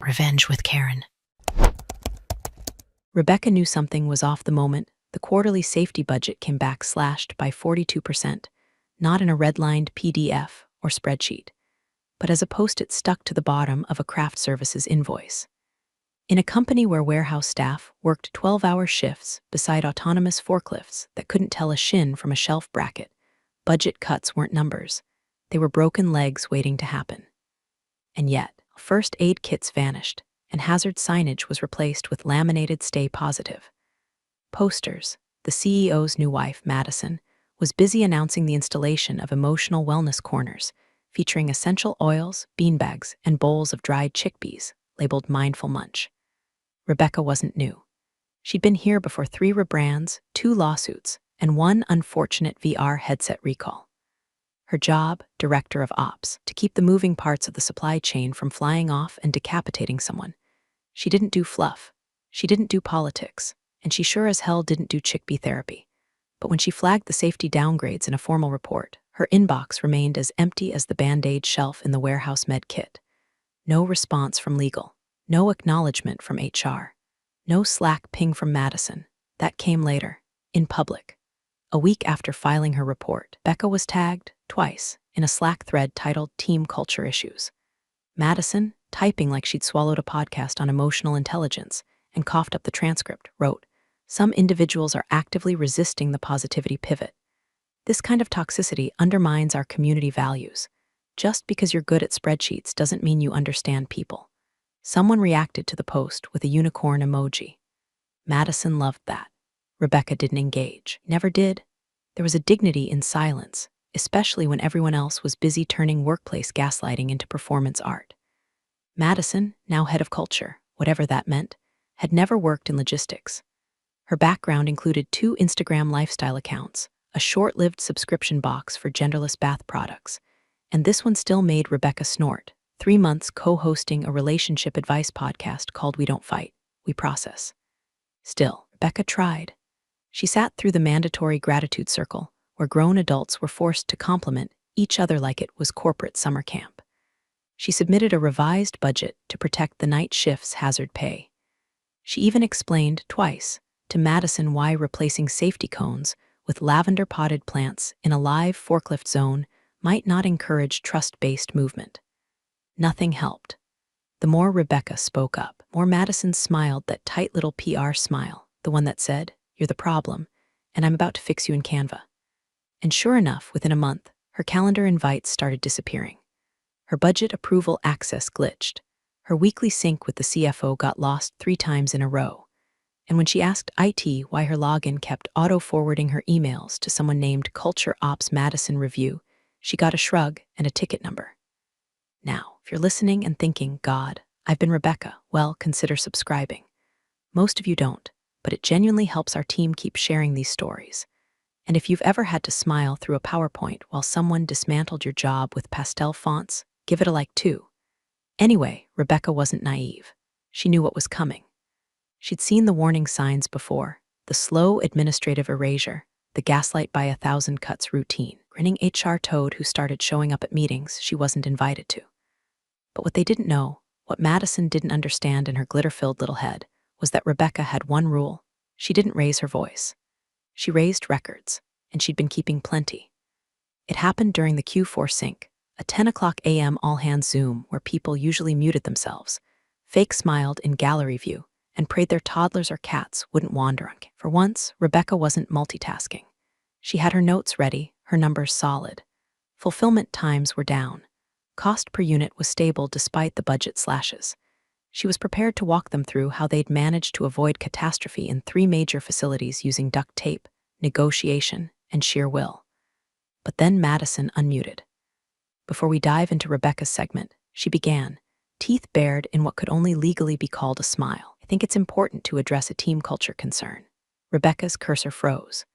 Revenge with Karen. Rebecca knew something was off the moment the quarterly safety budget came back slashed by 42%, not in a redlined PDF or spreadsheet, but as a post-it stuck to the bottom of a craft services invoice. In a company where warehouse staff worked 12-hour shifts beside autonomous forklifts that couldn't tell a shin from a shelf bracket, budget cuts weren't numbers. They were broken legs waiting to happen. And yet, first aid kits vanished, and hazard signage was replaced with laminated "Stay Positive" posters. The CEO's new wife, Madison, was busy announcing the installation of emotional wellness corners, featuring essential oils, beanbags, and bowls of dried chickpeas, labeled Mindful Munch. Rebecca wasn't new. She'd been here before 3 rebrands, 2 lawsuits, and 1 unfortunate VR headset recall. Her job, director of ops, to keep the moving parts of the supply chain from flying off and decapitating someone. She didn't do fluff. She didn't do politics. And she sure as hell didn't do chickpea therapy. But when she flagged the safety downgrades in a formal report, her inbox remained as empty as the Band-Aid shelf in the warehouse med kit. No response from legal. No acknowledgement from HR. No Slack ping from Madison. That came later, in public. A week after filing her report, Becca was tagged, twice, in a Slack thread titled Team Culture Issues. Madison, typing like she'd swallowed a podcast on emotional intelligence and coughed up the transcript, wrote, "Some individuals are actively resisting the positivity pivot. This kind of toxicity undermines our community values. Just because you're good at spreadsheets doesn't mean you understand people." Someone reacted to the post with a unicorn emoji. Madison loved that. Rebecca didn't engage. Never did. There was a dignity in silence, especially when everyone else was busy turning workplace gaslighting into performance art. Madison, now head of culture, whatever that meant, had never worked in logistics. Her background included 2 Instagram lifestyle accounts, a short-lived subscription box for genderless bath products, and this one still made Rebecca snort, 3 months co-hosting a relationship advice podcast called We Don't Fight, We Process. Still, Rebecca tried. She sat through the mandatory gratitude circle, where grown adults were forced to compliment each other like it was corporate summer camp. She submitted a revised budget to protect the night shift's hazard pay. She even explained, twice, to Madison why replacing safety cones with lavender potted plants in a live forklift zone might not encourage trust-based movement. Nothing helped. The more Rebecca spoke up, more Madison smiled that tight little PR smile, the one that said, "You're the problem, and I'm about to fix you in Canva." And sure enough, within a month, her calendar invites started disappearing. Her budget approval access glitched. Her weekly sync with the CFO got lost 3 times in a row. And when she asked IT why her login kept auto-forwarding her emails to someone named Culture Ops Madison Review, she got a shrug and a ticket number. Now, if you're listening and thinking, "God, I've been Rebecca," well, consider subscribing. Most of you don't, but it genuinely helps our team keep sharing these stories. And if you've ever had to smile through a PowerPoint while someone dismantled your job with pastel fonts, give it a like too. Anyway, Rebecca wasn't naive. She knew what was coming. She'd seen the warning signs before, the slow administrative erasure, the gaslight by 1,000 cuts routine, grinning HR toad who started showing up at meetings she wasn't invited to. But what they didn't know, what Madison didn't understand in her glitter-filled little head, was that Rebecca had one rule. She didn't raise her voice. She raised records, and she'd been keeping plenty. It happened during the Q4 sync, a 10 o'clock a.m. all-hands Zoom where people usually muted themselves, fake smiled in gallery view, and prayed their toddlers or cats wouldn't wander on. For once, Rebecca wasn't multitasking. She had her notes ready, her numbers solid. Fulfillment times were down. Cost per unit was stable despite the budget slashes. She was prepared to walk them through how they'd managed to avoid catastrophe in 3 major facilities using duct tape, negotiation, and sheer will. But then Madison unmuted. Before we dive into Rebecca's segment, she began, teeth bared in what could only legally be called a smile. "I think it's important to address a team culture concern." Rebecca's cursor froze.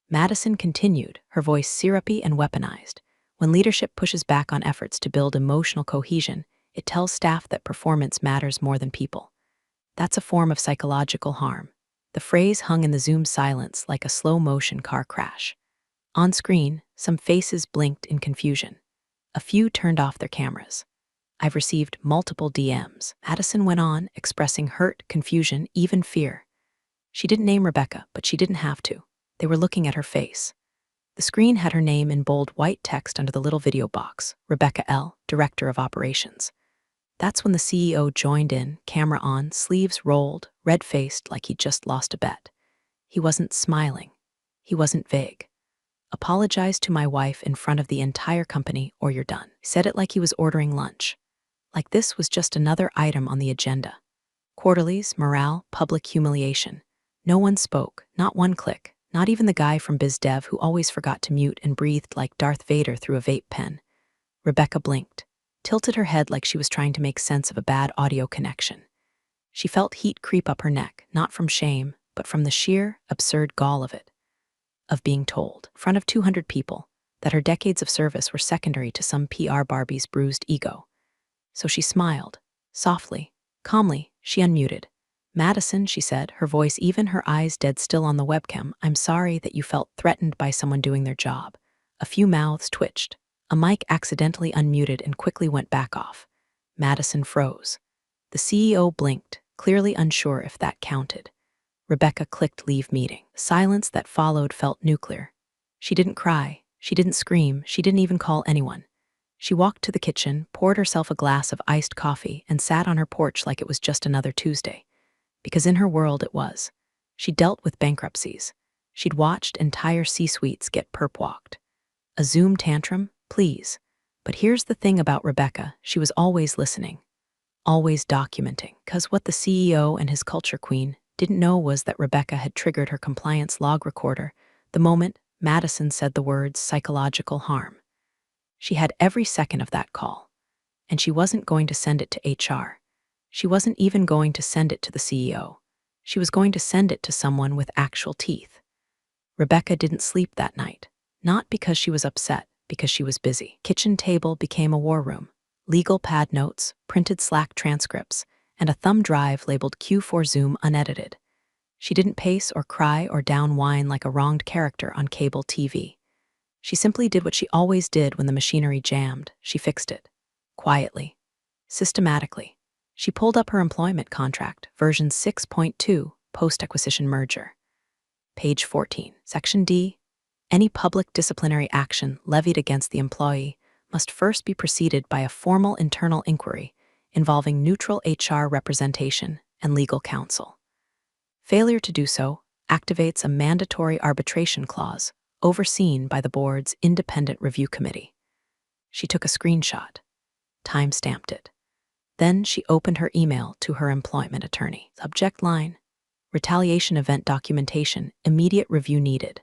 Madison continued, her voice syrupy and weaponized. "When leadership pushes back on efforts to build emotional cohesion, it tells staff that performance matters more than people. That's a form of psychological harm." The phrase hung in the Zoom silence like a slow-motion car crash. On screen, some faces blinked in confusion. A few turned off their cameras. I've received multiple DMs. Madison went on, expressing hurt, confusion, even fear. She didn't name Rebecca, but she didn't have to. They were looking at her face. The screen had her name in bold white text under the little video box, Rebecca L., Director of Operations. That's when the CEO joined in, camera on, sleeves rolled, red-faced like he'd just lost a bet. He wasn't smiling. He wasn't vague. Apologize to my wife in front of the entire company or you're done. He said it like he was ordering lunch. Like this was just another item on the agenda. Quarterlies, morale, public humiliation. No one spoke, not one click, not even the guy from BizDev who always forgot to mute and breathed like Darth Vader through a vape pen. Rebecca blinked, tilted her head like she was trying to make sense of a bad audio connection. She felt heat creep up her neck, not from shame, but from the sheer, absurd gall of it. Of being told, in front of 200 people, that her decades of service were secondary to some PR Barbie's bruised ego. So she smiled, softly, calmly. She unmuted. Madison, she said, her voice even, her eyes dead still on the webcam, I'm sorry that you felt threatened by someone doing their job. A few mouths twitched. A mic accidentally unmuted and quickly went back off. Madison froze. The CEO blinked, clearly unsure if that counted. Rebecca clicked leave meeting. The silence that followed felt nuclear. She didn't cry. She didn't scream. She didn't even call anyone. She walked to the kitchen, poured herself a glass of iced coffee, and sat on her porch like it was just another Tuesday. Because in her world it was. She dealt with bankruptcies. She'd watched entire C-suites get perp-walked. A Zoom tantrum? Please. But here's the thing about Rebecca, she was always listening. Always documenting. 'Cause what the CEO and his culture queen didn't know was that Rebecca had triggered her compliance log recorder the moment Madison said the words psychological harm. She had every second of that call. And she wasn't going to send it to HR. She wasn't even going to send it to the CEO. She was going to send it to someone with actual teeth. Rebecca didn't sleep that night. Not because she was upset, because she was busy. Kitchen table became a war room. Legal pad notes, printed Slack transcripts, and a thumb drive labeled Q4 Zoom unedited. She didn't pace or cry or down whine like a wronged character on cable TV. She simply did what she always did when the machinery jammed. She fixed it. Quietly. Systematically. She pulled up her employment contract, version 6.2, post-acquisition merger. Page 14, Section D. Any public disciplinary action levied against the employee must first be preceded by a formal internal inquiry involving neutral HR representation and legal counsel. Failure to do so activates a mandatory arbitration clause overseen by the board's independent review committee. She took a screenshot, time-stamped it. Then she opened her email to her employment attorney. Subject line, retaliation event documentation, immediate review needed.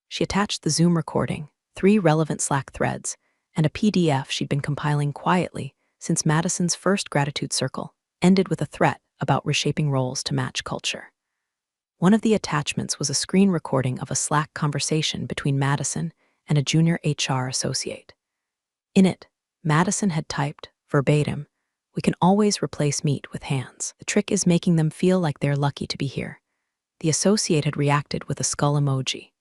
She attached the Zoom recording, 3 relevant Slack threads, and a PDF she'd been compiling quietly since Madison's first gratitude circle ended with a threat about reshaping roles to match culture. One of the attachments was a screen recording of a Slack conversation between Madison and a junior HR associate. In it, Madison had typed, verbatim, "We can always replace meat with hands. The trick is making them feel like they're lucky to be here." The associate had reacted with a skull emoji.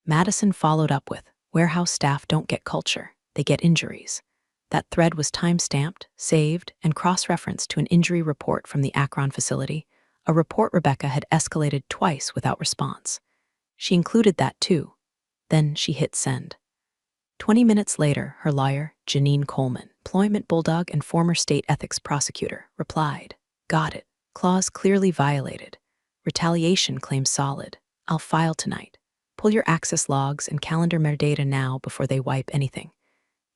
Madison followed up with, "Warehouse staff don't get culture, they get injuries." That thread was time-stamped, saved, and cross-referenced to an injury report from the Akron facility, a report Rebecca had escalated twice without response. She included that too. Then she hit send. 20 minutes later, her lawyer, Janine Coleman, employment bulldog and former state ethics prosecutor, replied, "Got it. Clause clearly violated. Retaliation claim solid. I'll file tonight. Pull your access logs and calendar metadata now before they wipe anything.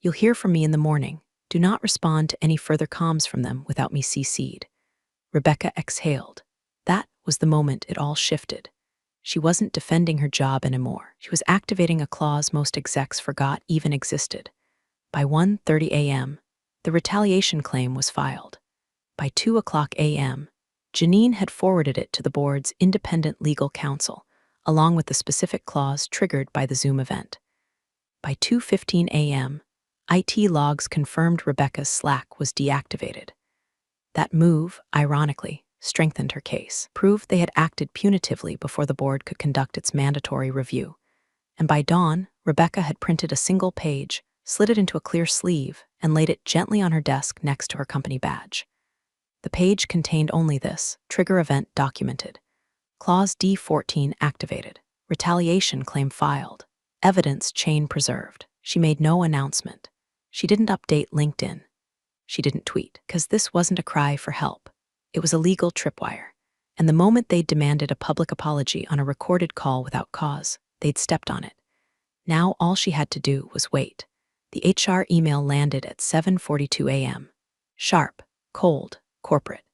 You'll hear from me in the morning. Do not respond to any further comms from them without me CC'd." Rebecca exhaled. That was the moment it all shifted. She wasn't defending her job anymore. She was activating a clause most execs forgot even existed. By 1:30 a.m., the retaliation claim was filed. By 2:00 a.m., Janine had forwarded it to the board's independent legal counsel, along with the specific clause triggered by the Zoom event. By 2:15 a.m., IT logs confirmed Rebecca's Slack was deactivated. That move, ironically, strengthened her case, proved they had acted punitively before the board could conduct its mandatory review. And by dawn, Rebecca had printed a single page, slid it into a clear sleeve, and laid it gently on her desk next to her company badge. The page contained only this: trigger event documented. Clause D14 activated. Retaliation claim filed. Evidence chain preserved. She made no announcement. She didn't update LinkedIn. She didn't tweet, because this wasn't a cry for help. It was a legal tripwire. And the moment they'd demanded a public apology on a recorded call without cause, they'd stepped on it. Now all she had to do was wait. The HR email landed at 7:42 a.m. Sharp, cold, corporate.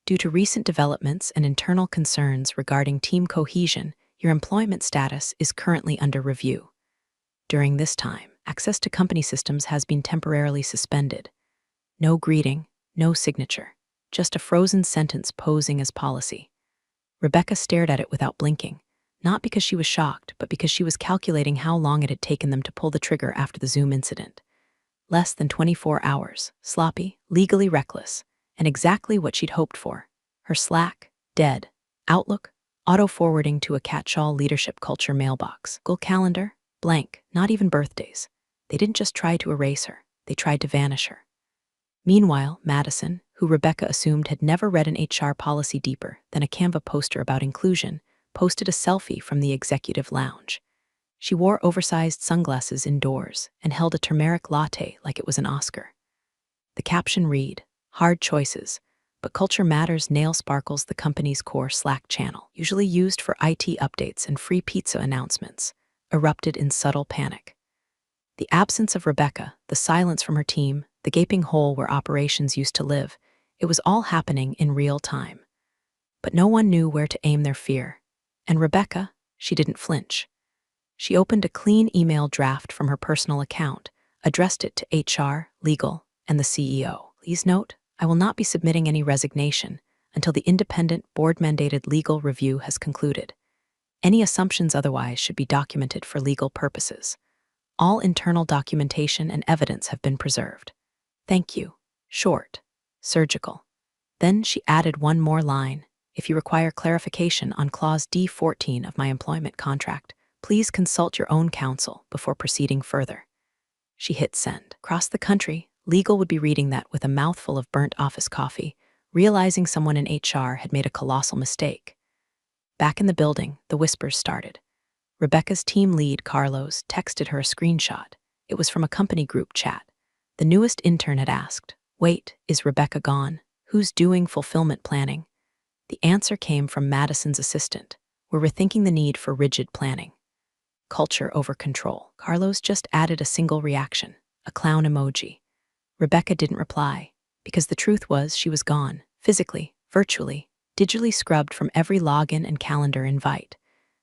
Due to recent developments and internal concerns regarding team cohesion, your employment status is currently under review. During this time, access to company systems has been temporarily suspended. No greeting, no signature, just a frozen sentence posing as policy. Rebecca stared at it without blinking, not because she was shocked, but because she was calculating how long it had taken them to pull the trigger after the Zoom incident. Less than 24 hours, sloppy, legally reckless, and exactly what she'd hoped for. Her Slack, dead. Outlook, auto-forwarding to a catch-all leadership culture mailbox. Google Calendar, blank, not even birthdays. They didn't just try to erase her, they tried to vanish her. Meanwhile, Madison, who Rebecca assumed had never read an HR policy deeper than a Canva poster about inclusion, posted a selfie from the executive lounge. She wore oversized sunglasses indoors and held a turmeric latte like it was an Oscar. The caption read, "Hard choices, but culture matters." Nail sparkles the company's core Slack channel, usually used for IT updates and free pizza announcements, erupted in subtle panic. The absence of Rebecca, the silence from her team, the gaping hole where operations used to live, it was all happening in real time. But no one knew where to aim their fear. And Rebecca, she didn't flinch. She opened a clean email draft from her personal account, addressed it to HR, legal, and the CEO. Please note, I will not be submitting any resignation until the independent board-mandated legal review has concluded. Any assumptions otherwise should be documented for legal purposes. All internal documentation and evidence have been preserved. Thank you. Short. Surgical. Then she added one more line. If you require clarification on Clause D14 of my employment contract, please consult your own counsel before proceeding further. She hit send. Across the country, legal would be reading that with a mouthful of burnt office coffee, realizing someone in HR had made a colossal mistake. Back in the building, the whispers started. Rebecca's team lead, Carlos, texted her a screenshot. It was from a company group chat. The newest intern had asked, "Wait, is Rebecca gone? Who's doing fulfillment planning?" The answer came from Madison's assistant. "We're rethinking the need for rigid planning. Culture over control." Carlos just added a single reaction, a clown emoji. Rebecca didn't reply, because the truth was she was gone, physically, virtually, digitally scrubbed from every login and calendar invite.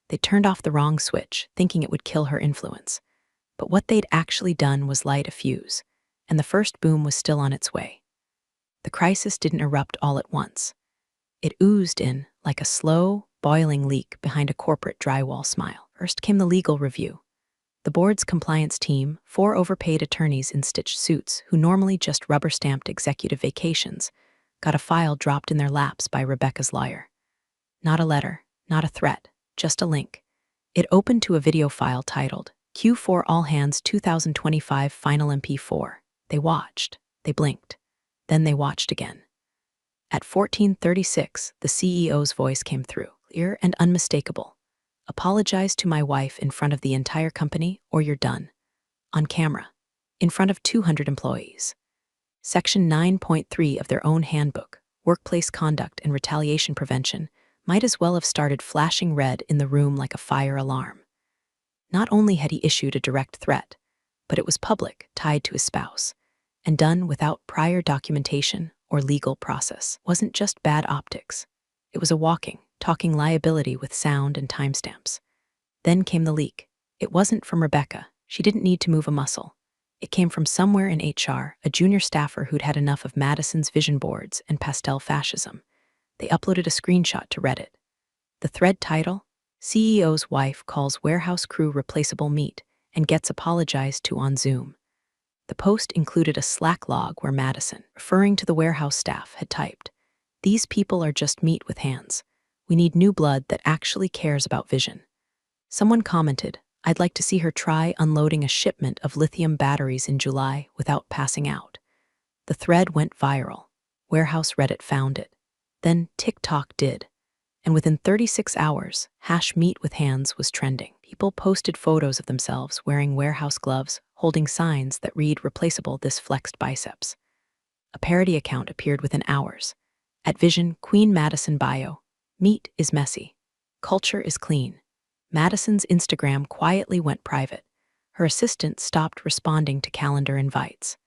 They turned off the wrong switch, thinking it would kill her influence. But what they'd actually done was light a fuse, and the first boom was still on its way. The crisis didn't erupt all at once. It oozed in like a slow, boiling leak behind a corporate drywall smile. First came the legal review. The board's compliance team, 4 overpaid attorneys in stitched suits who normally just rubber-stamped executive vacations, got a file dropped in their laps by Rebecca's lawyer. Not a letter, not a threat, just a link. It opened to a video file titled Q4 All Hands 2025 Final MP4. They watched, they blinked, then they watched again. At 14:36, the CEO's voice came through, clear and unmistakable. "Apologize to my wife in front of the entire company or you're done." On camera, in front of 200 employees. Section 9.3 of their own handbook, Workplace Conduct and Retaliation Prevention, might as well have started flashing red in the room like a fire alarm. Not only had he issued a direct threat, but it was public, tied to his spouse, and done without prior documentation or legal process. It wasn't just bad optics. It was a talking liability with sound and timestamps. Then came the leak. It wasn't from Rebecca. She didn't need to move a muscle. It came from somewhere in HR, a junior staffer who'd had enough of Madison's vision boards and pastel fascism. They uploaded a screenshot to Reddit. The thread title, "CEO's wife calls warehouse crew replaceable meat and gets apologized to on Zoom." The post included a Slack log where Madison, referring to the warehouse staff, had typed, "These people are just meat with hands. We need new blood that actually cares about vision." Someone commented, I'd like to see her try unloading a shipment of lithium batteries in July without passing out. The thread went viral. Warehouse Reddit found it. Then TikTok did. And within 36 hours, #meet with hands was trending. People posted photos of themselves wearing warehouse gloves, holding signs that read replaceable this flexed biceps. A parody account appeared within hours. At Vision, Queen Madison bio. Meat is messy. Culture is clean. Madison's Instagram quietly went private. Her assistant stopped responding to calendar invites.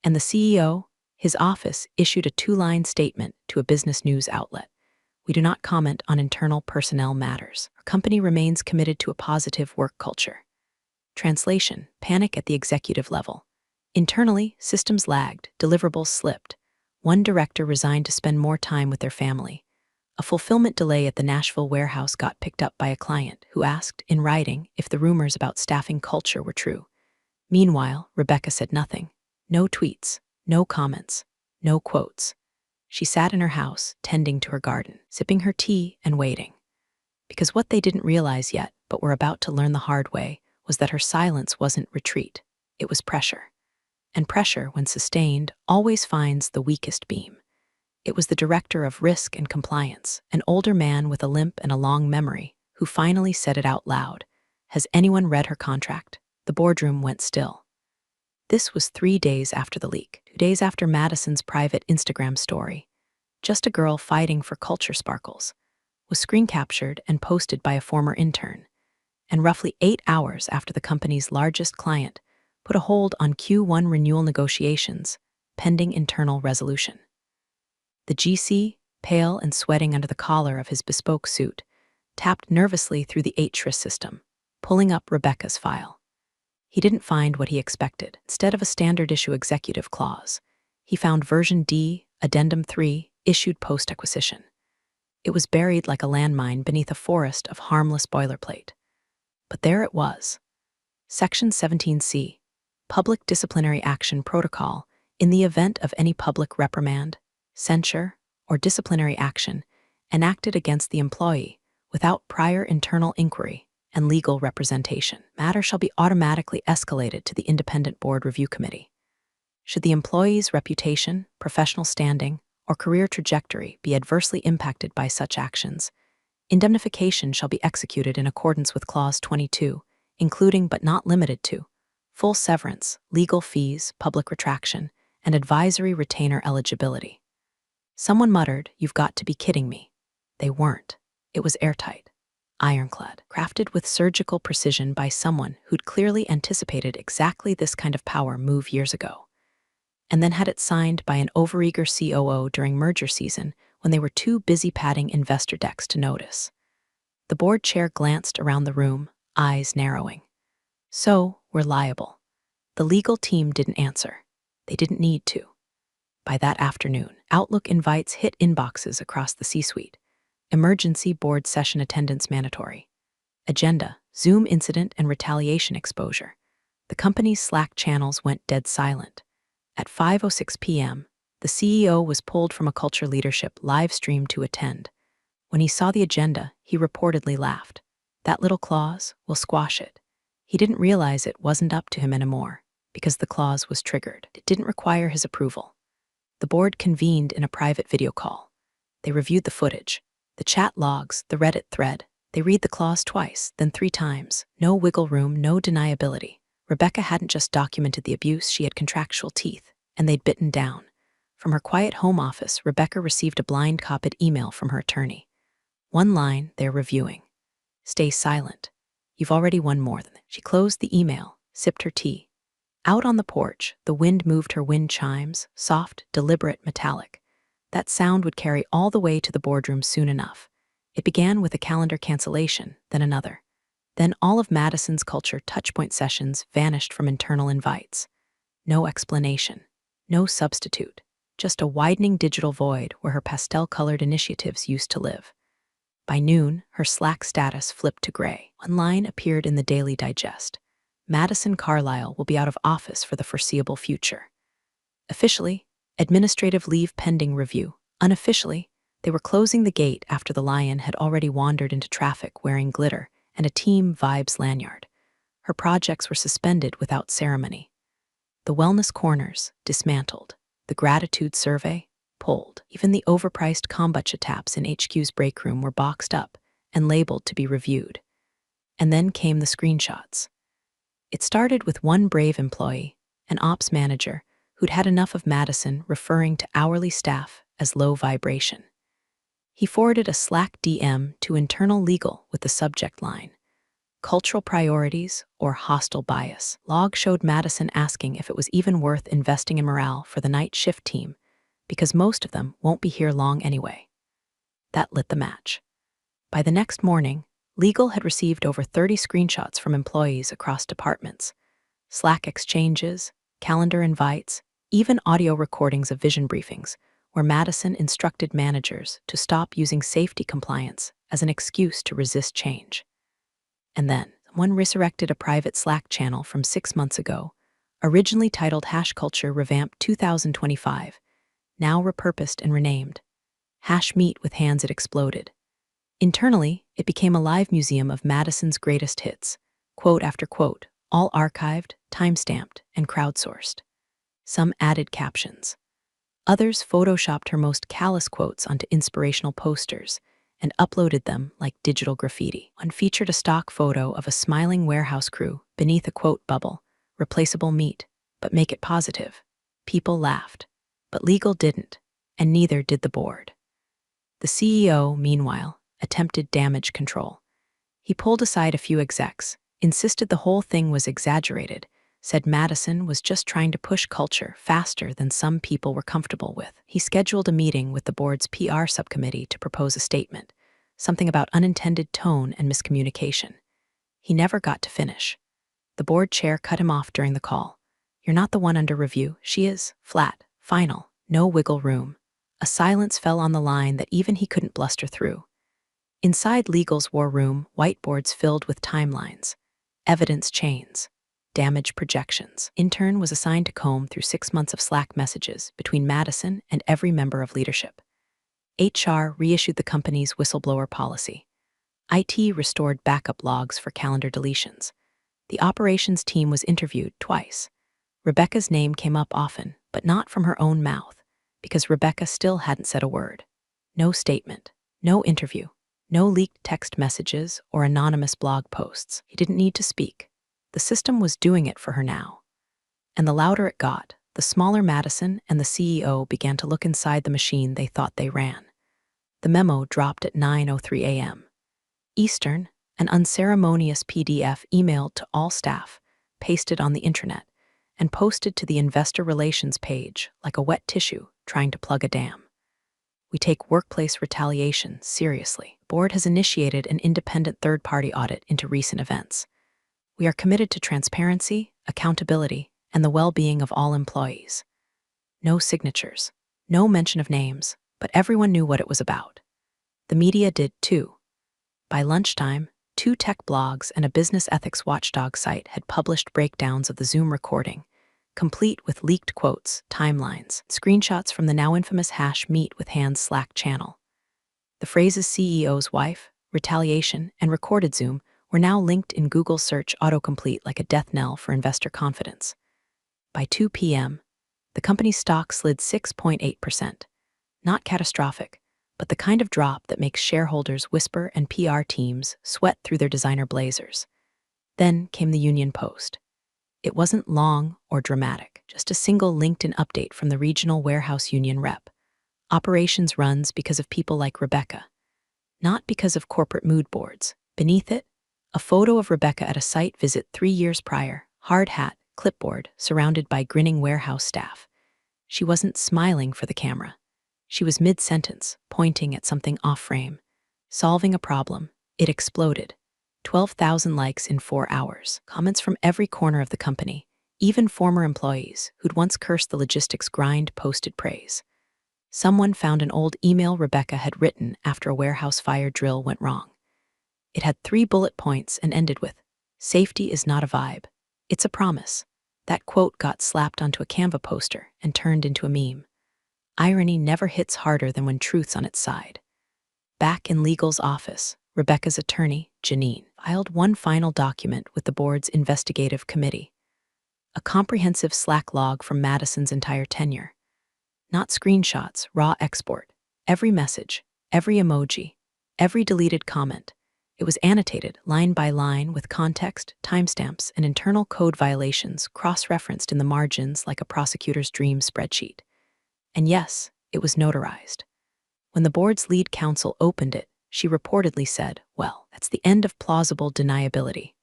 And the CEO, his office, issued a 2-line statement to a business news outlet. We do not comment on internal personnel matters. Our company remains committed to a positive work culture. Translation: panic at the executive level. Internally, systems lagged, deliverables slipped. One director resigned to spend more time with their family. A fulfillment delay at the Nashville warehouse got picked up by a client who asked, in writing, if the rumors about staffing culture were true. Meanwhile, Rebecca said nothing. No tweets, no comments, no quotes. She sat in her house, tending to her garden, sipping her tea and waiting. Because what they didn't realize yet, but were about to learn the hard way, was that her silence wasn't retreat. It was pressure. And pressure, when sustained, always finds the weakest beam. It was the director of risk and compliance, an older man with a limp and a long memory, who finally said it out loud. Has anyone read her contract? The boardroom went still. This was 3 days after the leak, 2 days after Madison's private Instagram story. Just a girl fighting for culture sparkles was screen captured and posted by a former intern. And roughly 8 hours after the company's largest client put a hold on Q1 renewal negotiations, pending internal resolution. The GC, pale and sweating under the collar of his bespoke suit, tapped nervously through the HRIS system, pulling up Rebecca's file. He didn't find what he expected. Instead of a standard issue executive clause, he found version D, Addendum 3, issued post-acquisition. It was buried like a landmine beneath a forest of harmless boilerplate. But there it was. Section 17C, Public Disciplinary Action Protocol, in the event of any public reprimand, censure, or disciplinary action enacted against the employee without prior internal inquiry and legal representation. Matter shall be automatically escalated to the Independent Board Review Committee. Should the employee's reputation, professional standing, or career trajectory be adversely impacted by such actions, indemnification shall be executed in accordance with Clause 22, including but not limited to full severance, legal fees, public retraction, and advisory retainer eligibility. Someone muttered, "You've got to be kidding me." They weren't. It was airtight, ironclad, crafted with surgical precision by someone who'd clearly anticipated exactly this kind of power move years ago, and then had it signed by an overeager COO during merger season when they were too busy padding investor decks to notice. The board chair glanced around the room, eyes narrowing. So, we're liable. The legal team didn't answer. They didn't need to. By that afternoon, Outlook invites hit inboxes across the C-suite. Emergency board session attendance mandatory. Agenda: Zoom incident and retaliation exposure. The company's Slack channels went dead silent. At 5:06 p.m., the CEO was pulled from a culture leadership live stream to attend. When he saw the agenda, he reportedly laughed. That little clause will squash it. He didn't realize it wasn't up to him anymore, because the clause was triggered. It didn't require his approval. The board convened in a private video call. They reviewed the footage, the chat logs, the Reddit thread. They read the clause twice, then 3 times. No wiggle room, no deniability. Rebecca hadn't just documented the abuse, she had contractual teeth, and they'd bitten down. From her quiet home office, Rebecca received a blind copied email from her attorney. One line they're reviewing. Stay silent. You've already won more than that. She closed the email, sipped her tea. Out on the porch, the wind moved her wind chimes, soft, deliberate, metallic. That sound would carry all the way to the boardroom soon enough. It began with a calendar cancellation, then another. Then all of Madison's culture touchpoint sessions vanished from internal invites. No explanation, no substitute, just a widening digital void where her pastel-colored initiatives used to live. By noon, her Slack status flipped to gray. One line appeared in the Daily Digest. Madison Carlisle will be out of office for the foreseeable future. Officially, administrative leave pending review. Unofficially, they were closing the gate after the lion had already wandered into traffic wearing glitter and a Team Vibes lanyard. Her projects were suspended without ceremony. The wellness corners dismantled. The gratitude survey pulled. Even the overpriced kombucha taps in HQ's break room were boxed up and labeled to be reviewed. And then came the screenshots. It started with one brave employee, an ops manager, who'd had enough of Madison referring to hourly staff as low vibration. He forwarded a Slack DM to internal legal with the subject line, "Cultural priorities or hostile bias." Log showed Madison asking if it was even worth investing in morale for the night shift team, because most of them won't be here long anyway. That lit the match. By the next morning, legal had received over 30 screenshots from employees across departments, Slack exchanges, calendar invites, even audio recordings of vision briefings, where Madison instructed managers to stop using safety compliance as an excuse to resist change. And then, one resurrected a private Slack channel from 6 months ago, originally titled Hash Culture Revamped 2025, now repurposed and renamed Hash Meet with Hands It Exploded. Internally, it became a live museum of Madison's greatest hits, quote after quote, all archived, time-stamped, and crowdsourced. Some added captions. Others photoshopped her most callous quotes onto inspirational posters and uploaded them like digital graffiti. One featured a stock photo of a smiling warehouse crew beneath a quote bubble, "Replaceable meat, but make it positive." People laughed, but legal didn't, and neither did the board. The CEO, meanwhile, attempted damage control. He pulled aside a few execs, insisted the whole thing was exaggerated, said Madison was just trying to push culture faster than some people were comfortable with. He scheduled a meeting with the board's PR subcommittee to propose a statement, something about unintended tone and miscommunication. He never got to finish. The board chair cut him off during the call. "You're not the one under review. She is. Flat. Final. No wiggle room." A silence fell on the line that even he couldn't bluster through. Inside legal's war room, whiteboards filled with timelines, evidence chains, damage projections. Intern was assigned to comb through 6 months of Slack messages between Madison and every member of leadership. HR reissued the company's whistleblower policy. IT restored backup logs for calendar deletions. The operations team was interviewed twice. Rebecca's name came up often, but not from her own mouth, because Rebecca still hadn't said a word. No statement, no interview, no leaked text messages or anonymous blog posts. He didn't need to speak. The system was doing it for her now. And the louder it got, the smaller Madison and the CEO began to look inside the machine they thought they ran. The memo dropped at 9:03 a.m. Eastern, an unceremonious PDF emailed to all staff, pasted on the intranet, and posted to the investor relations page like a wet tissue trying to plug a dam. "We take workplace retaliation seriously. The board has initiated an independent third-party audit into recent events. We are committed to transparency, accountability, and the well-being of all employees." No signatures, no mention of names, but everyone knew what it was about. The media did too. By lunchtime, 2 tech blogs and a business ethics watchdog site had published breakdowns of the Zoom recording, complete with leaked quotes, timelines, screenshots from the now infamous Hash Meet with Hands Slack channel. The phrases "CEO's wife," "retaliation," and "recorded Zoom" were now linked in Google search autocomplete like a death knell for investor confidence. By 2 p.m., the company's stock slid 6.8%. Not catastrophic, but the kind of drop that makes shareholders whisper and PR teams sweat through their designer blazers. Then came the Union Post. It wasn't long or dramatic, just a single LinkedIn update from the regional warehouse union rep. Operations runs because of people like Rebecca, not because of corporate mood boards. Beneath it, a photo of Rebecca at a site visit 3 years prior, hard hat, clipboard, surrounded by grinning warehouse staff. She wasn't smiling for the camera. She was mid-sentence, pointing at something off-frame. Solving a problem, it exploded. 12,000 likes in 4 hours. Comments from every corner of the company, even former employees who'd once cursed the logistics grind posted praise. Someone found an old email Rebecca had written after a warehouse fire drill went wrong. It had 3 bullet points and ended with, "Safety is not a vibe. It's a promise." That quote got slapped onto a Canva poster and turned into a meme. Irony never hits harder than when truth's on its side. Back in legal's office, Rebecca's attorney, Janine, filed one final document with the board's investigative committee, a comprehensive Slack log from Madison's entire tenure. Not screenshots, raw export. Every message, every emoji, every deleted comment. It was annotated line by line with context, timestamps, and internal code violations cross-referenced in the margins like a prosecutor's dream spreadsheet. And yes, it was notarized. When the board's lead counsel opened it, she reportedly said, "Well, that's the end of plausible deniability."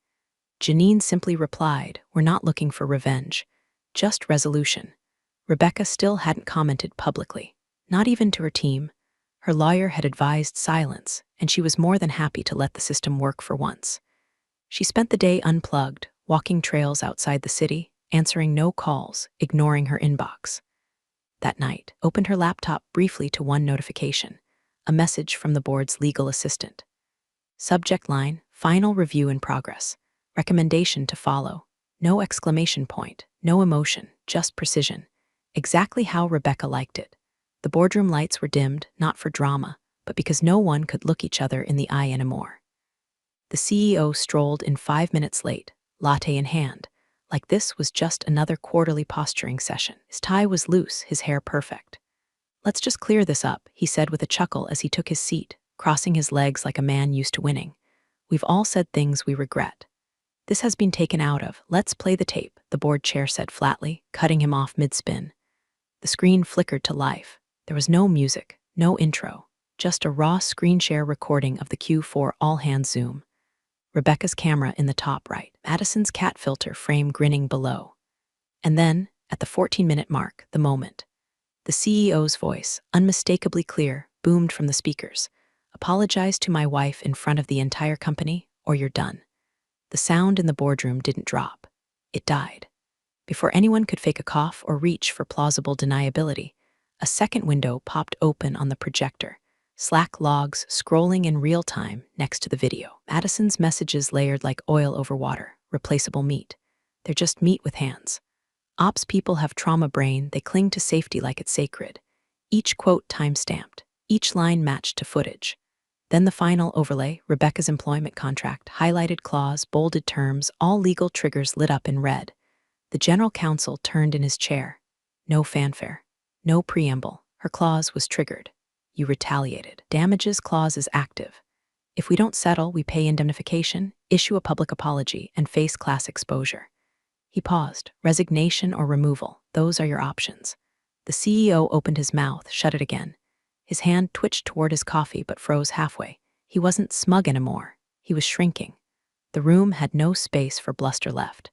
Janine simply replied, "We're not looking for revenge, just resolution." Rebecca still hadn't commented publicly, not even to her team. Her lawyer had advised silence, and she was more than happy to let the system work for once. She spent the day unplugged, walking trails outside the city, answering no calls, ignoring her inbox. That night, opened her laptop briefly to one notification, a message from the board's legal assistant. Subject line, "Final review in progress. Recommendation to follow." No exclamation point, no emotion, just precision. Exactly how Rebecca liked it. The boardroom lights were dimmed, not for drama, but because no one could look each other in the eye anymore. The CEO strolled in 5 minutes late, latte in hand, like this was just another quarterly posturing session. His tie was loose, his hair perfect. "Let's just clear this up," he said with a chuckle as he took his seat, crossing his legs like a man used to winning. "We've all said things we regret. This has been taken out of. Let's play the tape," the board chair said flatly, cutting him off mid-spin. The screen flickered to life. There was no music, no intro, just a raw screen share recording of the Q4 all-hands Zoom. Rebecca's camera in the top right, Madison's cat filter frame grinning below. And then, at the 14-minute mark, the moment. The CEO's voice, unmistakably clear, boomed from the speakers. "Apologize to my wife in front of the entire company, or you're done." The sound in the boardroom didn't drop. It died. Before anyone could fake a cough or reach for plausible deniability, a second window popped open on the projector, Slack logs scrolling in real time next to the video. Madison's messages layered like oil over water, replaceable meat. They're just meat with hands. Ops people have trauma brain, they cling to safety like it's sacred. Each quote time-stamped, each line matched to footage. Then the final overlay, Rebecca's employment contract, highlighted clause, bolded terms, all legal triggers lit up in red. The general counsel turned in his chair. No fanfare, no preamble. Her clause was triggered. You retaliated. Damages clause is active. If we don't settle, we pay indemnification, issue a public apology, and face class exposure. He paused. Resignation or removal, those are your options. The CEO opened his mouth, shut it again. His hand twitched toward his coffee but froze halfway. He wasn't smug anymore. He was shrinking. The room had no space for bluster left.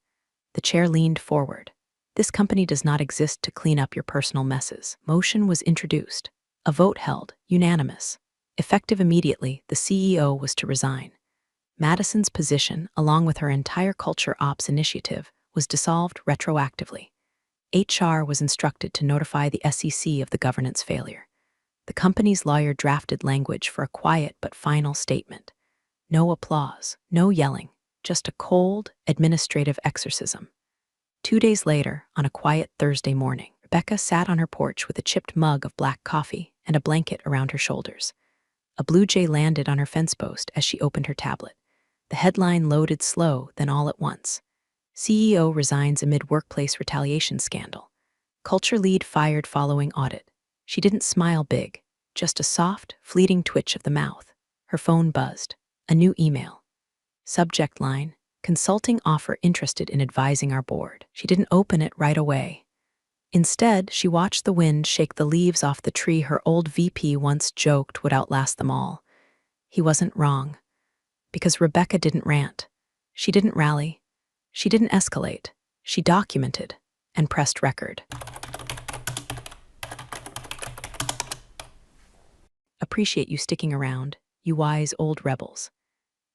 The chair leaned forward. "This company does not exist to clean up your personal messes." Motion was introduced. A vote held, unanimous. Effective immediately, the CEO was to resign. Madison's position, along with her entire culture ops initiative, was dissolved retroactively. HR was instructed to notify the SEC of the governance failure. The company's lawyer drafted language for a quiet but final statement. No applause, no yelling, just a cold, administrative exorcism. 2 days later, on a quiet Thursday morning, Rebecca sat on her porch with a chipped mug of black coffee and a blanket around her shoulders. A blue jay landed on her fence post as she opened her tablet. The headline loaded slow, then all at once. CEO resigns amid workplace retaliation scandal. Culture lead fired following audit. She didn't smile big, just a soft, fleeting twitch of the mouth. Her phone buzzed. A new email. Subject line, "Consulting offer interested in advising our board." She didn't open it right away. Instead, she watched the wind shake the leaves off the tree her old VP once joked would outlast them all. He wasn't wrong. Because Rebecca didn't rant. She didn't rally. She didn't escalate. She documented and pressed record. Appreciate you sticking around, you wise old rebels.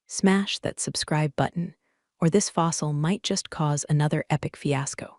Smash that subscribe button, or this fossil might just cause another epic fiasco.